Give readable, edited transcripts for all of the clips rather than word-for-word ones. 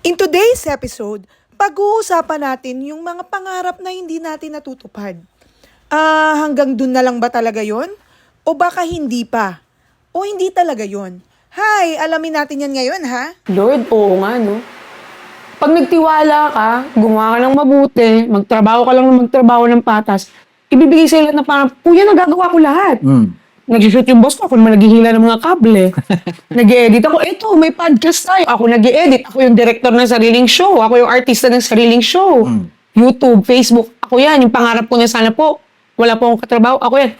In today's episode, pag-uusapan natin yung mga pangarap na hindi natin natutupad. Hanggang dun na lang ba talaga yon? O baka hindi pa? O hindi talaga yon? Hi, alamin natin yan ngayon ha? Lord, oo nga, no? Pag nagtiwala ka, gumawa ka ng mabuti, magtrabaho ka lang ng magtrabaho ng patas, ibibigay sa'yo lahat na parang, kuya, nagagawa ko lahat. Nag-shoot yung boss ko, ako naman naghihila ng mga kable. Nag-edit ako, eto, may podcast tayo. Ako nag-edit, ako yung director ng sariling show, ako yung artista ng sariling show. YouTube, Facebook, ako yan, yung pangarap ko na sana po. Wala po akong katrabaho, ako yan.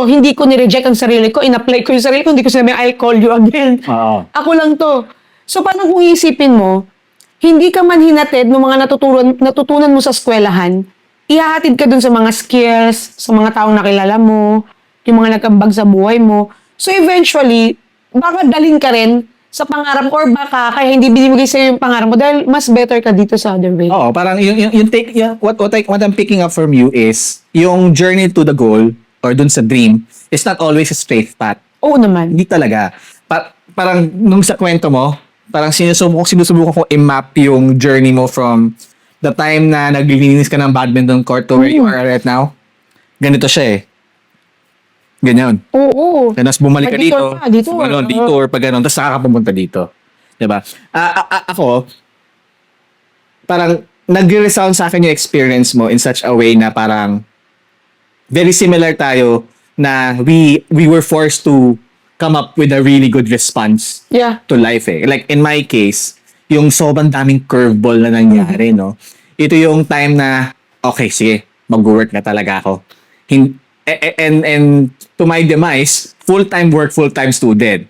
Hindi ko ni-reject ang sarili ko, in-apply ko yung sarili ko, hindi ko sinabi, I'll call you again. Oo. Ako lang to. So, paano kung isipin mo, hindi ka man hinatid ng mga natutunan mo sa eskwelahan, ihahatid ka dun sa mga skills, sa mga taong nakilala mo, yung mga nagkambag sa buhay mo. So, eventually, baka dalhin ka rin sa pangarap mo or baka kaya hindi binibigay sa'yo yung pangarap mo dahil mas better ka dito sa other way. Oo, parang what I'm picking up from you is yung journey to the goal or dun sa dream is not always a straight path. Oo naman. Hindi talaga. Parang nung sa kwento mo, parang sinusubukan ko i-map yung journey mo from the time na naglilinis ka ng badminton court to where you are right now. Ganito siya eh. Ganyan. Oo. Tapos bumalik ka dito. Detour. Ganon, detour, pag ganon. Tapos saka ka pumunta dito. Diba? Ako, parang nag-resound sa akin yung experience mo in such a way na parang very similar tayo na we were forced to come up with a really good response Yeah. to life eh. Like in my case, yung sobrang daming curveball na nangyari, no? Ito yung time na, okay, sige, mag-work na talaga ako. And to my demise, full-time work, full-time student.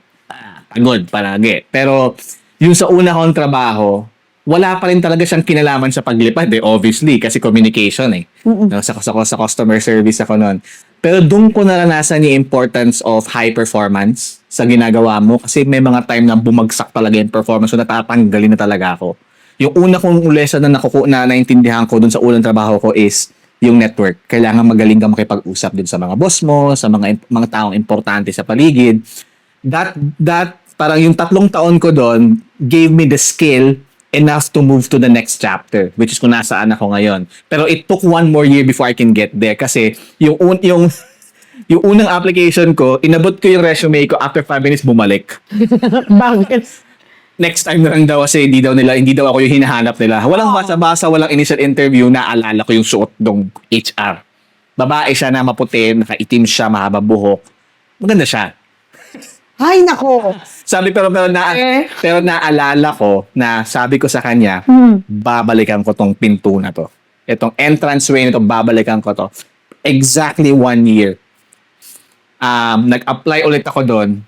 Pagod, palagi. Pero yung sa una kong trabaho, wala pa rin talaga siyang kinalaman sa paglipad eh, obviously, kasi communication eh. No, sa customer service ako noon. Pero doon ko naranasan yung importance of high performance sa ginagawa mo kasi may mga time na bumagsak talaga yung performance so natatanggalin na talaga ako. Yung una kong lesson na naintindihan ko doon sa unang trabaho ko is yung network. Kailangan magaling ka makipag-usap din sa mga boss mo, sa mga taong importante sa paligid. That parang yung 3 taon ko doon gave me the skill enough to move to the next chapter, which is kung nasaan ako ngayon. Pero it took 1 more year before I can get there kasi yung unang application ko, inabot ko yung resume ko after 5 minutes bumalik. Bakit? Next time na lang daw kasi hindi daw ako yung hinahanap nila. Walang basa-basa, walang initial interview, naalala ko yung suot ng HR. Babae siya na maputi, nakaitim siya, mahaba buhok. Maganda siya. Ay, nako. Sabi pero naalala ko na sabi ko sa kanya, babalikan ko tong pinto na to. Itong entranceway na to, babalikan ko to. Exactly 1 year. Nag-apply ulit ako doon.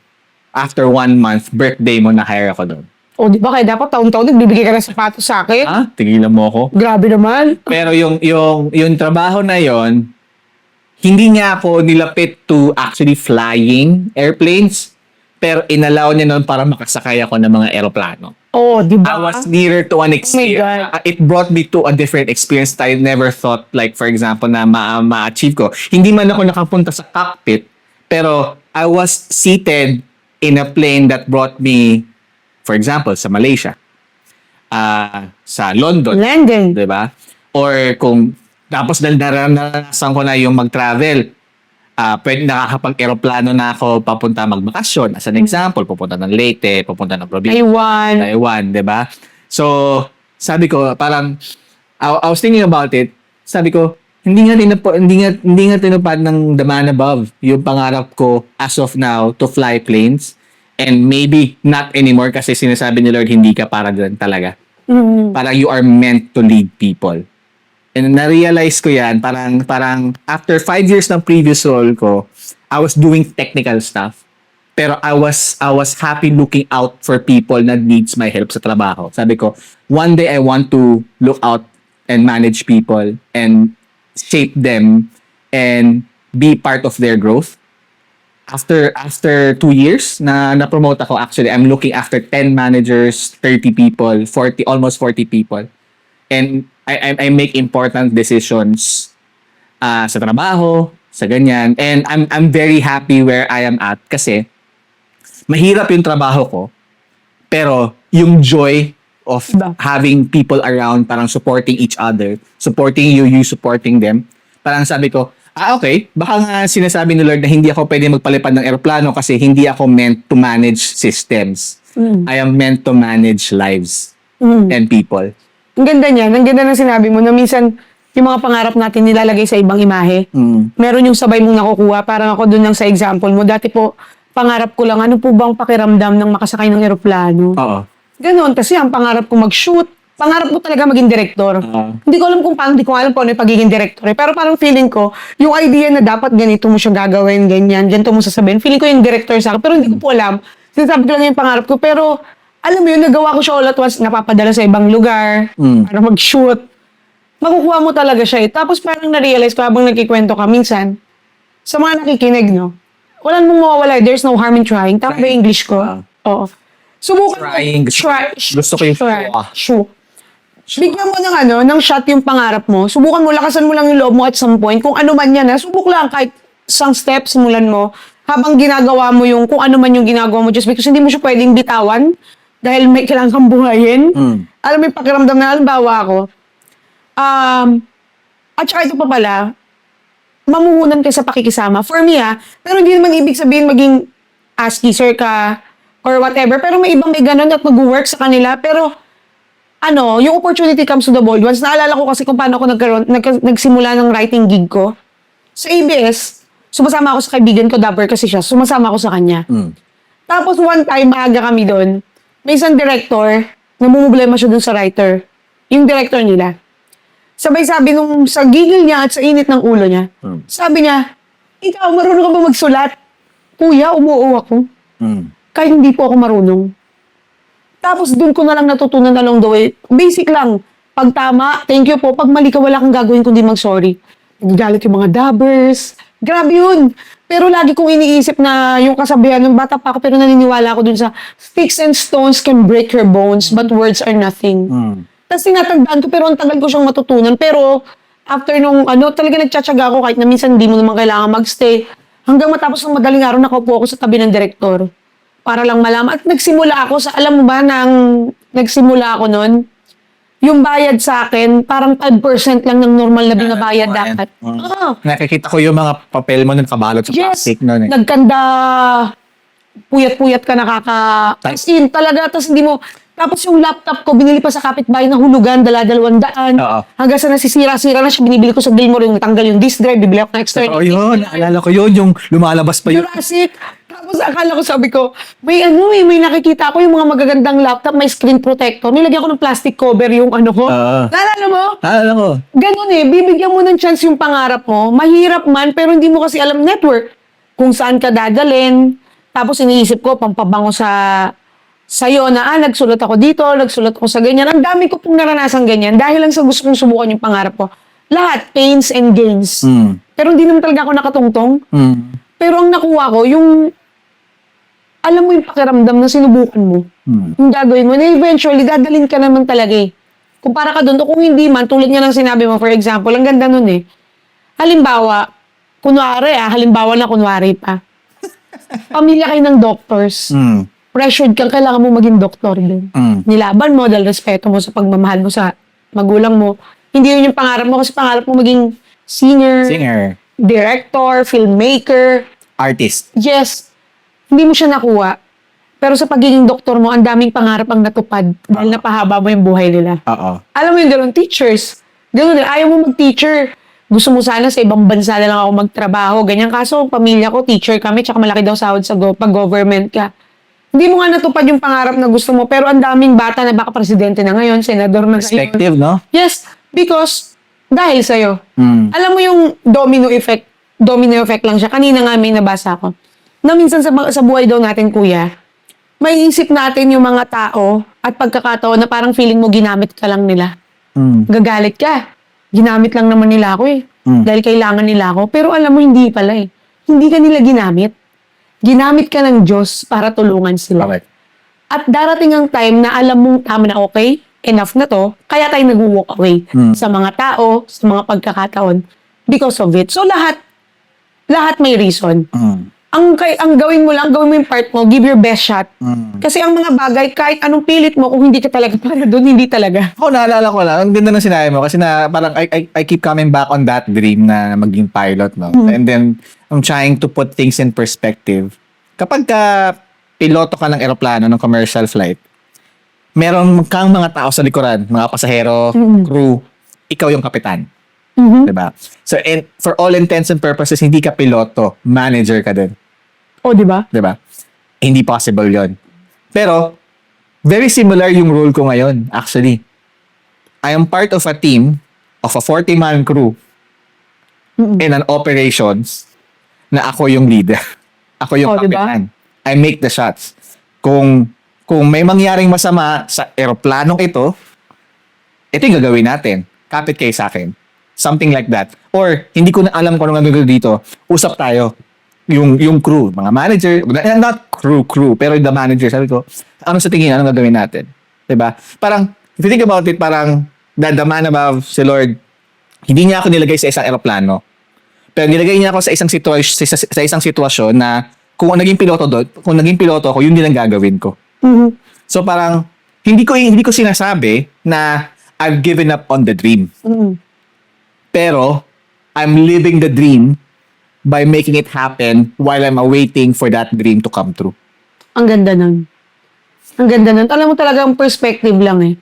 After 1 month, birthday mo, na-hire ako doon. O, di ba kaya dapat taon-taon nagbibigay ka ng sapatos sa akin? Ha? Tigilan mo ako. Grabe naman. Pero yung trabaho na yon, hindi niya ako nilapit to actually flying airplanes, pero inalaw niya noon para makasakay ako ng mga eroplano. Oh, di ba? I was nearer to an experience. God. It brought me to a different experience that I never thought, like for example, na ma-achieve ko. Hindi man ako nakapunta sa cockpit, pero I was seated in a plane that brought me, for example, sa Malaysia, sa London. London. Diba? Or kung tapos naranasan ko na yung mag-travel, pwede nakakapag-aeroplano na ako papunta magbakasyon. As an example, pupunta ng Leyte, pupunta ng probinsya. Taiwan, diba? So, sabi ko, parang, I was thinking about it, sabi ko, hindi nga tinupad ng the man above yung pangarap ko as of now to fly planes. And maybe not anymore kasi sinasabi ni Lord, hindi ka para doon talaga. Parang you are meant to lead people. And na-realize ko yan, parang after 5 years ng previous role ko, I was doing technical stuff. Pero I was happy looking out for people that needs my help sa trabaho. Sabi ko, one day I want to look out and manage people and shape them and be part of their growth. After 2 years na promote ako, actually I'm looking after 10 managers, 30 people, almost 40 people. And I make important decisions sa trabaho, sa ganyan. And I'm very happy where I am at kasi mahirap yung trabaho ko, pero yung joy of Diba? having people around, parang supporting each other, supporting you, you supporting them. Parang sabi ko, okay, baka nga sinasabi ni Lord na hindi ako pwede magpalipad ng eroplano kasi hindi ako meant to manage systems. I am meant to manage lives and people. Ang ganda niyan. Ang ganda ng sinabi mo na minsan yung mga pangarap natin nilalagay sa ibang imahe. Meron yung sabay mong nakukuha. Parang ako dun lang sa example mo. Dati po, pangarap ko lang, ano po bang pakiramdam ng makasakay ng eroplano? Oo. Ganon. Kasi ang pangarap ko mag-shoot. Pangarap ko talaga maging direktor. Hindi ko alam kung paano, hindi ko alam kung ano yung pagiging direktor. Pero parang feeling ko, yung idea na dapat ganito mo siya gagawin, ganyan, ganito mo sasabihin. Feeling ko yung director sa akin. Pero hindi ko po alam. Sinasabi ko lang yung pangarap ko. Pero, alam mo yun, nagawa ko siya all at once, napapadala sa ibang lugar, para mag-shoot. Makukuha mo talaga siya eh. Tapos parang na-realize ko habang nagkikwento ka, minsan, sa mga nakikinig, no? Walang mong mawawala. There's no harm in trying. Tama ba yung English ko? Oo. Subukan Trying. mo. Gusto ko yung Shoot. Bigyan mo ng shot yung pangarap mo. Subukan mo, lakasan mo lang yung loob mo at some point. Kung ano man yan, subuk lang kahit isang step, simulan mo. Habang ginagawa mo yung, kung ano man yung ginagawa mo, just because hindi mo siya pwedeng bitawan dahil may kailangan kang buhayin. Alam mo yung pakiramdam na, halimbawa ako, at saka ito pa pala, mamuhunan ka sa pakikisama. For me, pero hindi naman ibig sabihin maging ass kisser ka or whatever. Pero may ibang may ganun at mag-work sa kanila. Pero, yung opportunity comes to the bold ones. Naalala ko kasi kung paano ako nagsimula ng writing gig ko. Sa ABS, sumasama ako sa kaibigan ko, Dapper kasi siya. Sumasama ako sa kanya. Tapos one time, maaga kami doon. May isang director, namumblema siya doon sa writer. Yung director nila. Sabay sabi nung sa gigil niya at sa init ng ulo niya, sabi niya, ikaw, marunong ka ba magsulat? Kuya, umuo ako. Kahit hindi po ako marunong. Tapos doon ko na lang natutunan along the way. Basic lang. Pag tama, thank you po. Pag mali ka, wala kang gagawin kundi mag-sorry. Nagagalit yung mga dabbers. Grabe yun. Pero lagi kong iniisip na yung kasabihan ng bata pa ako, pero naniniwala ako dun sa sticks and stones can break your bones, but words are nothing. Tapos tinatandaan ko, pero ang tagal ko siyang matutunan. Pero after nung talaga nagtsatsaga ako kahit na minsan hindi mo naman kailangan magstay. Hanggang matapos ng madaling araw, nakaupo ako sa tabi ng direktor. Para lang malaman. At nagsimula ako alam mo ba, nagsimula ako nun, yung bayad sa akin, parang 5% lang ng normal na binabayad dapat. Nakikita ko yung mga papel mo nun kabalot sa plastic nun eh. Nagkanda, puyat-puyat ka as in, talaga, tapos hindi mo, tapos yung laptop ko, binili pa sa kapitbahay na hulugan, dala-200. Hanggang sa nasisira-sira na siya, binibili ko sa Gilmore, yung natanggal yung disk drive, bibili ako ng external. Yun, naalala ko yun, yung lumalabas pa yun. Jurassic. Tapos akala ko, sabi ko, may nakikita ko yung mga magagandang laptop, may screen protector. Nilagyan ko ng plastic cover yung ko. Naalala mo? Naalala ko. Ganun bibigyan mo ng chance yung pangarap mo. Mahirap man, pero hindi mo kasi alam network. Kung saan ka dadalhin. Tapos iniisip ko, pampabango sa'yo na, nagsulat ako dito, nagsulat ako sa ganyan. Ang dami ko pong naranasan ganyan dahil lang sa gusto kong subukan yung pangarap ko. Lahat, pains and gains. Pero hindi naman talaga ako nakatungtong. Pero ang nakuha ko, yung alam mo yung pakiramdam na sinubukan mo. Yung gagawin mo, na eventually, dadalhin ka naman talaga Kumpara ka doon, o kung hindi man, tulad nga ng sinabi mo, for example, ang ganda nun Halimbawa, kunwari pa. Pamilya kayo ng doctors. Pressured kang kailangan mo maging doktor din. Nilaban mo dahil respeto mo sa pagmamahal mo sa magulang mo. Hindi yun yung pangarap mo kasi pangarap mo maging singer, director, filmmaker, artist. Yes. Hindi mo siya nakuha. Pero sa pagiging doktor mo, ang daming pangarap ang natupad dahil napahaba mo yung buhay nila. Alam mo yung gano'n, teachers. Gano'n din, ayaw mo mag-teacher. Gusto mo sana sa ibang bansa na lang ako magtrabaho. Ganyan. Kaso, pamilya ko, teacher kami, tsaka malaki daw sahod sa pag-government ka. Hindi mo nga natupad yung pangarap na gusto mo, pero ang daming bata na baka presidente na ngayon, senador na ngayon. Perspective, no? Yes, because dahil sa'yo. Alam mo yung domino effect lang siya. Kanina nga may nabasa ko. Na minsan sa buhay daw natin, kuya, may isip natin yung mga tao at pagkakataon na parang feeling mo ginamit ka lang nila. Gagalit ka. Ginamit lang naman nila ako Dahil kailangan nila ako. Pero alam mo, hindi pala Hindi ka nila ginamit. Ginamit ka ng Diyos para tulungan sila. Correct. At darating ang time na alam mong tama na okay, enough na to, kaya tayo nag-walk away sa mga tao, sa mga pagkakataon because of it. So lahat may reason. ang gawin mo lang, gawin mo yung part mo, give your best shot. Kasi ang mga bagay, kahit anong pilit mo, kung hindi ka talaga para doon, hindi talaga. Ako, naalala ko lang, ang ganda ng sinabi mo kasi na parang I keep coming back on that dream na maging pilot, no? And then, I'm trying to put things in perspective. Kapag ka piloto ka ng eroplano, ng commercial flight, meron kang mga tao sa likuran, mga pasahero, crew, ikaw yung kapitan. Diba? So, for all intents and purposes, hindi ka piloto, manager ka din. O, di ba? Diba? Hindi possible yon. Pero, very similar yung role ko ngayon, actually. I am part of a team of a 40-man crew in an operations na ako yung leader. Ako yung Oh, diba? kapitan. I make the shots. Kung may mangyaring masama sa eroplanong ito yung gagawin natin. Kapit kayo sa akin. Something like that. Or, hindi ko na alam kung anong gagawin dito. Usap tayo. Yung crew, mga manager, not crew, pero the manager, sabi ko, ano sa tingin, anong gagawin natin? Diba? Parang, if you think about it, parang, the man above, si Lord, hindi niya ako nilagay sa isang eroplano. Pero nilagay niya ako sa isang sitwasyon na kung naging piloto ako, yun din ang gagawin ko. So parang, hindi ko sinasabi na I've given up on the dream. Pero, I'm living the dream by making it happen while I'm awaiting for that dream to come true. Ang ganda nun. Ang ganda nun. Alam mo talaga ang perspective lang eh.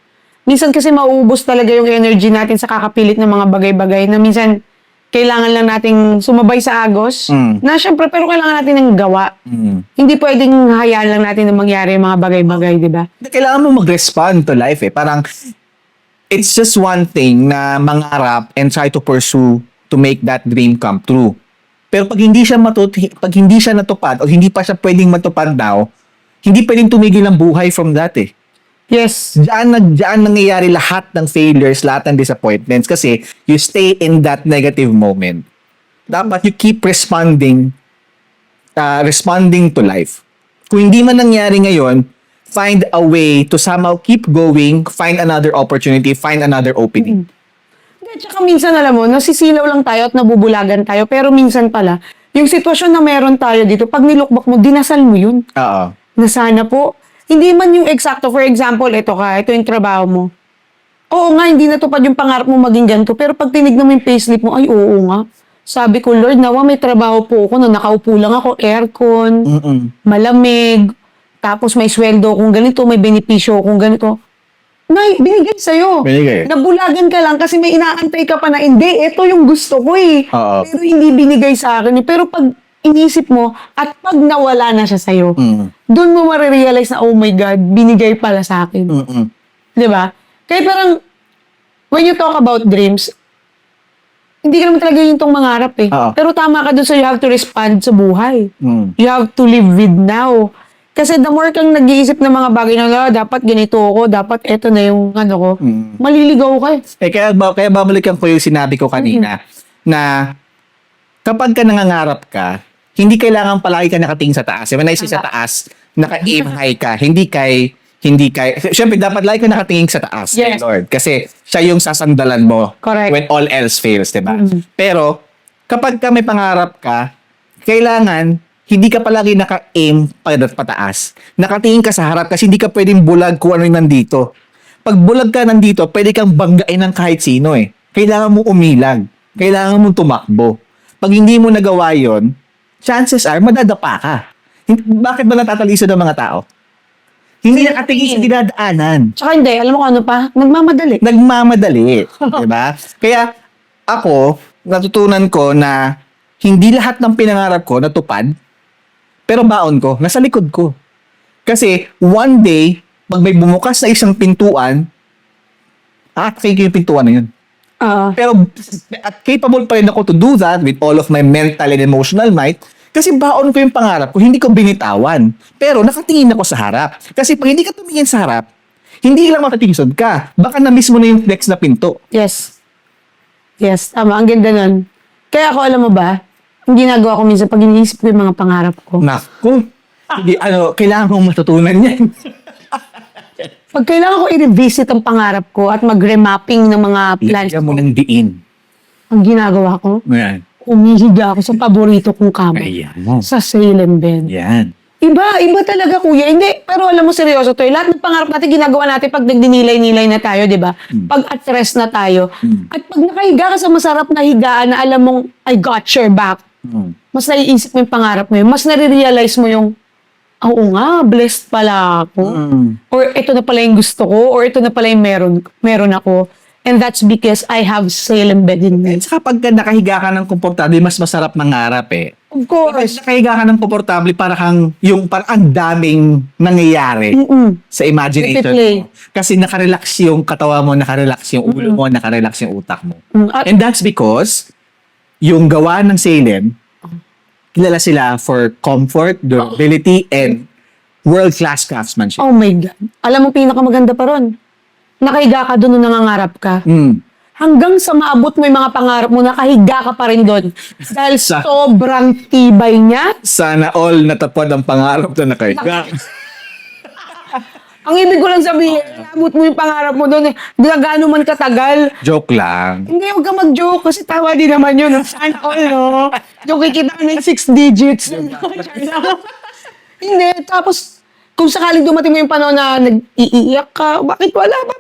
Minsan kasi mauubos talaga yung energy natin sa kakapilit ng mga bagay-bagay na minsan kailangan lang nating sumabay sa agos. Na syempre, pero kailangan natin ng gawa. Hindi pwedeng hayaan lang natin na mangyari yung mga bagay-bagay, di ba? Kailangan mo mag-respond to life eh. Parang, it's just one thing na mangarap and try to pursue to make that dream come true. Pero pag hindi siya natupad o hindi pa siya pwedeng matupad daw, hindi pwedeng tumigil ang buhay from that eh. Yes. Diyan nangyayari lahat ng failures, lahat ng disappointments kasi you stay in that negative moment. Dapat you keep responding to life. Kung hindi man nangyari ngayon, find a way to somehow keep going, find another opportunity, find another opening. Tsaka minsan alam mo, nasisilaw lang tayo at nabubulagan tayo. Pero minsan pala, yung sitwasyon na meron tayo dito, pag nilukbak mo, dinasal mo yun. Oo. Na sana po. Hindi man yung eksakto. For example, ito yung trabaho mo. Oo nga, hindi natupad yung pangarap mo maging ganito. Pero pag tinignan mo yung payslip mo, ay oo nga. Sabi ko, Lord, nawa may trabaho po ako na nakaupo lang ako, aircon, malamig, tapos may sweldo kung ganito, may benepisyo kung ganito. Nay, binigay sa'yo. Binigay. Nabulagan ka lang kasi may inaantay ka pa na, hindi, ito yung gusto ko eh. Oo. Pero hindi binigay sa akin eh. Pero pag inisip mo, at pag nawala na siya sa'yo, doon mo marirealize na, oh my God, binigay pala sa akin. Di ba? Kaya parang, when you talk about dreams, hindi ka naman talaga yung itong mangarap eh. Oo. Pero tama ka doon so you have to respond sa buhay. You have to live with now. Kasi the more kang nag-iisip ng mga bagay na, dapat ganito ako, dapat eto na yung ano ko, maliligaw ka eh. Kaya babalikan ko yung sinabi ko kanina na kapag ka nangangarap ka, hindi kailangan palagi ka nakatingin sa taas. When I say sa taas, naka-aim high ka. Hindi kay syempre dapat lagi ka nakatingin sa taas kay Yes. Lord. Kasi siya yung sasandalan mo Correct. when all else fails, diba? Pero kapag ka may pangarap ka, kailangan hindi ka palagi naka-aim pataas. Nakatingin ka sa harap kasi hindi ka pwedeng bulag kung ano yung nandito. Pag bulag ka nandito, pwede kang banggain ng kahit sino eh. Kailangan mo umilag. Kailangan mo tumakbo. Pag hindi mo nagawa yon, chances are madadapa ka. Bakit ba natataliso ng mga tao? Hindi nakatingin sa dinadaanan. Tsaka hindi, alam mo kung ano pa? Nagmamadali. Diba? Kaya ako, natutunan ko na hindi lahat ng pinangarap ko natupad, pero baon ko, nasa likod ko. Kasi one day, pag may bumukas na isang pintuan, aatakin ko yung pintuan na yun. Pero at capable pa rin ako to do that with all of my mental and emotional might kasi baon ko yung pangarap ko, hindi ko binitawan. Pero nakatingin ako sa harap. Kasi pag hindi ka tumingin sa harap, hindi lang matatingsod ka. Baka na-miss mo na yung next na pinto. Yes. Yes, tama. Ang ganda nun. Kaya ako, alam mo ba, ang ginagawa ko minsan pag iniisip ko yung mga pangarap ko. Naku, hindi, kailangan kong matutunan yan. Pag kailangan ko i-revisit ang pangarap ko at mag-remapping ng mga plans Lagyan mo ko, ng diin. ang ginagawa ko, Yan. Umihiga ako sa paborito kong kama. Ayan. Sa Salem bed. Yan. Iba talaga kuya. Hindi, pero alam mo seryoso to. Lahat ng pangarap natin ginagawa natin pag nagdinilay-nilay na tayo, di ba? Pag at rest na tayo. At pag nakahiga ka sa masarap na higaan na alam mong, I got your back. Mas naiisip mo yung pangarap mo yun. Mas nare-realize mo yung, oo nga, blessed pala ako. Or ito na pala yung gusto ko. Or ito na pala yung meron ako. And that's because I have Salem bed in me. At saka pag nakahiga ka ng komportable, mas masarap mangarap eh. Of Pag course. nakahiga ka ng komportable, parang ang daming nangyayari sa imagination Replay. mo. Kasi nakarelax yung katawan mo, nakarelax yung ulo mo, nakarelax yung utak mo. At And that's because yung gawa ng Salem, kilala sila for comfort, durability, and world-class craftsmanship. oh my God. Alam mo, pinakamaganda pa ron. Nakahiga ka doon nung nangangarap ka. Hanggang sa maabot mo yung mga pangarap mo, nakahiga ka pa rin doon. Dahil sobrang tibay niya. Sana all natapod ang pangarap na nakahiga. Ang ibig ko lang sabihin, naabot mo yung pangarap mo doon. Gaano man katagal. Joke lang. Hindi, huwag ka mag-joke kasi tawa din naman yun. No? Sana all, no? Yung kikita ka ng 6 digits. Hindi, tapos kung sakaling dumating mo yung panahon na nag-iiyak ka, bakit wala ba?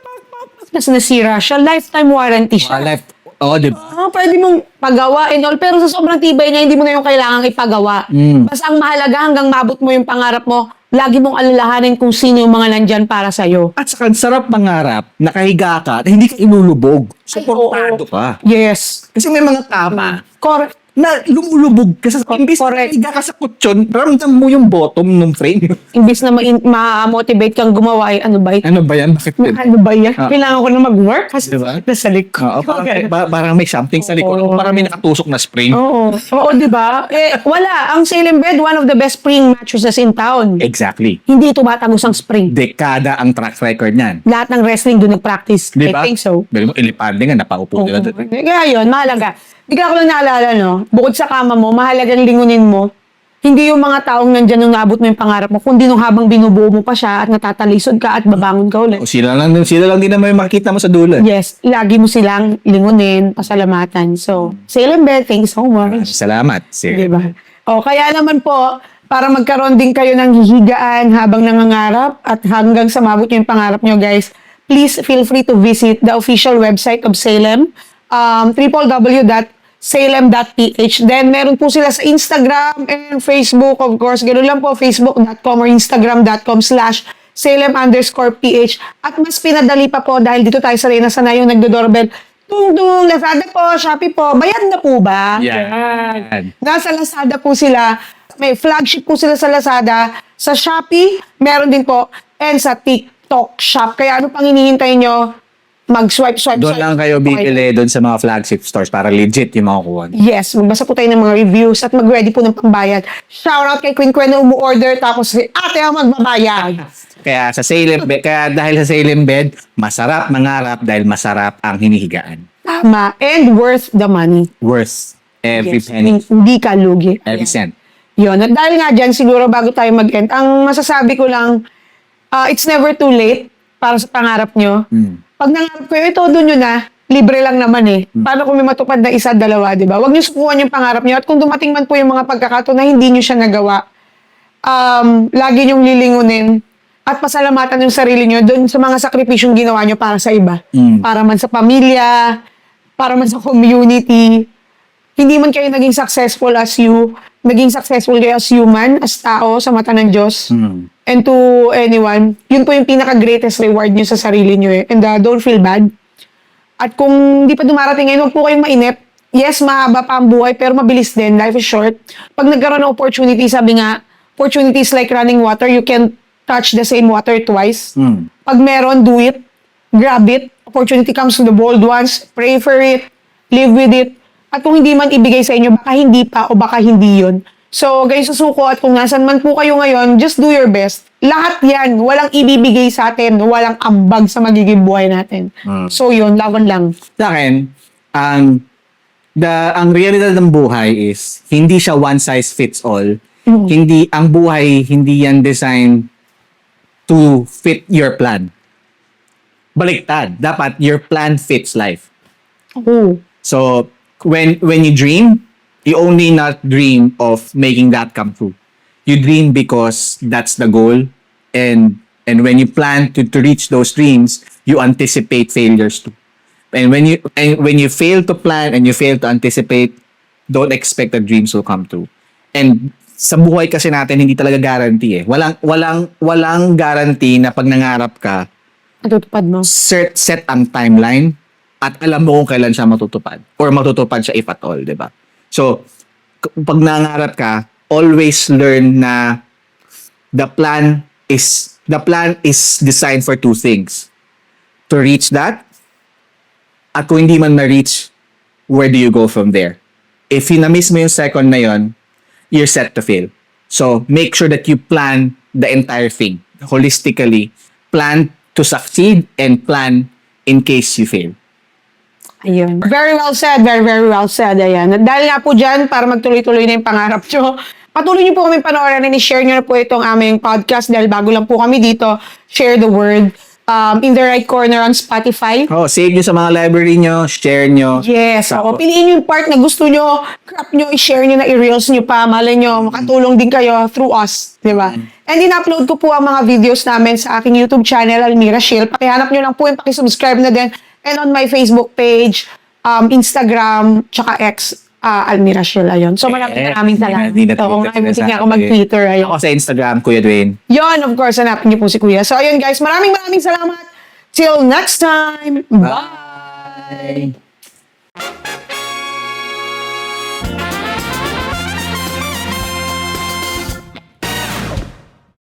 Mas nasira siya. Lifetime warranty siya. Life. Oo, di ba? Pwede mong pagawa and all, pero sa sobrang tibay niya, hindi mo na yung kailangang ipagawa. Basta ang mahalaga hanggang mabot mo yung pangarap mo, lagi mong alalahanin kung sino yung mga nandyan para sa'yo. At saka, sarap mangarap, nakahiga ka, at hindi ka inulubog. Suportado ka. Yes. Kasi may mga kama Correct. na lumulubog ka sa imbis na Correct. nakahiga ka sa kutsyon, ramdam mo yung bottom ng frame. Imbis na ma-motivate kang gumawa, ano ba? Ano ba yan? Bakit yun? Ano ba yan? Kailangan ko na mag-work kasi Diba? nasa likod. Oo, parang may something sa likod. Oo. Parang may nakatusok na spring. Oo. Oo, di ba? Wala. Ang Salem bed, one of the best spring mattresses in town. Exactly. Hindi tumatagos ang spring. Dekada ang track record niyan. Lahat ng wrestling doon nag-practice. Di I ba? think so. Dali mo, ilipande nga, napaupo Oo. nila doon. Kaya yun, mahalaga. Bigla ko lang naalala, no? Bukod sa kama mo, mahalagang lingunin mo. Hindi yung mga taong nandyan nung naabot mo yung pangarap mo, kundi nung habang binubuo mo pa siya at natatalisod ka at babangon ka ulit. O sila lang din naman yung makikita mo sa dulo. Yes, lagi mo silang lingunin, pasalamatan. So, Salem bed, thank you so much. Salamat. Sir. Diba? O, kaya naman po, para magkaroon din kayo ng hihigaan habang nangangarap at hanggang sa mabot yung pangarap nyo, guys, please feel free to visit the official website of Salem, www.salem.ph. Then, meron po sila sa Instagram and Facebook, of course. Ganun lang po, facebook.com or instagram.com/salem_ph. At mas pinadali pa po dahil dito tayo sanay yung nagdo-doorbell. Tung-tung, Lazada po, Shopee po. Bayad na po ba? Yan. Nasa Lazada po sila. May flagship po sila sa Lazada. Sa Shopee, meron din po. And sa TikTok Shop. Kaya ano pang hinihintay nyo? Mag-swipe. Doon lang kayo bibili doon sa mga flagship stores para legit yung makukuha niyo. Yes, magbasa po tayo ng mga reviews at mag-ready po ng pambayad. Shoutout kay Queen Quen na umu-order tapos si ate ang magbabayad. Kaya dahil sa Salem bed, masarap mangarap dahil masarap ang hinihigaan. Tama. And worth the money. Worth every Yes. penny, Hindi ka lugi. every cent. Yun. At dahil nga dyan, siguro bago tayo mag-end, ang masasabi ko lang, it's never too late para sa pangarap nyo. Pag nangarap kayo, todo nyo na, libre lang naman eh. Paano kung may matupad na isa, dalawa, di ba? Huwag nyo sukuhan yung pangarap nyo. At kung dumating man po yung mga pagkakataon na hindi nyo siya nagawa, lagi nyong lilingunin at pasalamatan yung sarili nyo doon sa mga sakripisyong ginawa nyo para sa iba. Para man sa pamilya, para man sa community. Hindi man kayo naging successful as you, naging successful kayo as human, as tao, sa mata ng Diyos. And to anyone, yun po yung pinaka-greatest reward nyo sa sarili nyo eh. And don't feel bad. At kung di pa dumarating ngayon, huwag po kayong mainip. Yes, mahaba pa ang buhay, pero mabilis din. Life is short. Pag nagkaroon ng opportunity, sabi nga, opportunity is like running water. You can't touch the same water twice. Pag meron, do it. Grab it. Opportunity comes to the bold ones. Pray for it. Live with it. At kung hindi man ibigay sa inyo, baka hindi pa o baka hindi yun. So, guys, susuko at kung nasan man po kayo ngayon, just do your best. Lahat yan, walang ibibigay sa atin, walang ambag sa magiging buhay natin. So, yun, laban lang. Sa akin, ang realidad ng buhay is hindi siya one size fits all. Ang buhay hindi yan designed to fit your plan. Baliktad, dapat your plan fits life. Oh. So when you dream, you only not dream of making that come true. You dream because that's the goal, and when you plan to reach those dreams, you anticipate failures too. And when you fail to plan and you fail to anticipate, don't expect that dreams will come true. And sa buhay kasi natin hindi talaga guarantee eh. Walang guarantee na pag nangarap ka, Natutupad mo. set ang timeline at alam mo kung kailan siya matutupad or matutupad siya if at all, 'di ba? So, pag nangarap ka, always learn na the plan is designed for two things. To reach that, at kung hindi man ma-reach, where do you go from there? If na-miss mo yung second na yon, you're set to fail. So, make sure that you plan the entire thing. Holistically, plan to succeed and plan in case you fail. Ayun. Very well said. Very, very well said. Ayan. At dahil nga po dyan, para magtuloy-tuloy na yung pangarap nyo, patuloy nyo po kami panoorin and i-share nyo na po itong aming podcast dahil bago lang po kami dito, share the word. In the right corner on Spotify. Oh, save nyo sa mga library nyo, share nyo. Yes. Ako, piliin nyo yung part na gusto nyo, crop nyo, i-share nyo na, i-reels nyo pa, malay nyo, makatulong din kayo through us. Di ba? And in-upload ko po ang mga videos namin sa aking YouTube channel, Almira Shiel. Pakihanap nyo lang po yung pakisubscribe na din. And on my Facebook page, Instagram, tsaka X, Almira Shiel. Ayun. So maraming salamat. Oo nga, buti nga ako mag-Twitter. Ayun. Ako sa Instagram, Kuya Dwayne. Yon, of course, hanapin niyo po si Kuya. So ayun guys, maraming salamat. Till next time. Bye!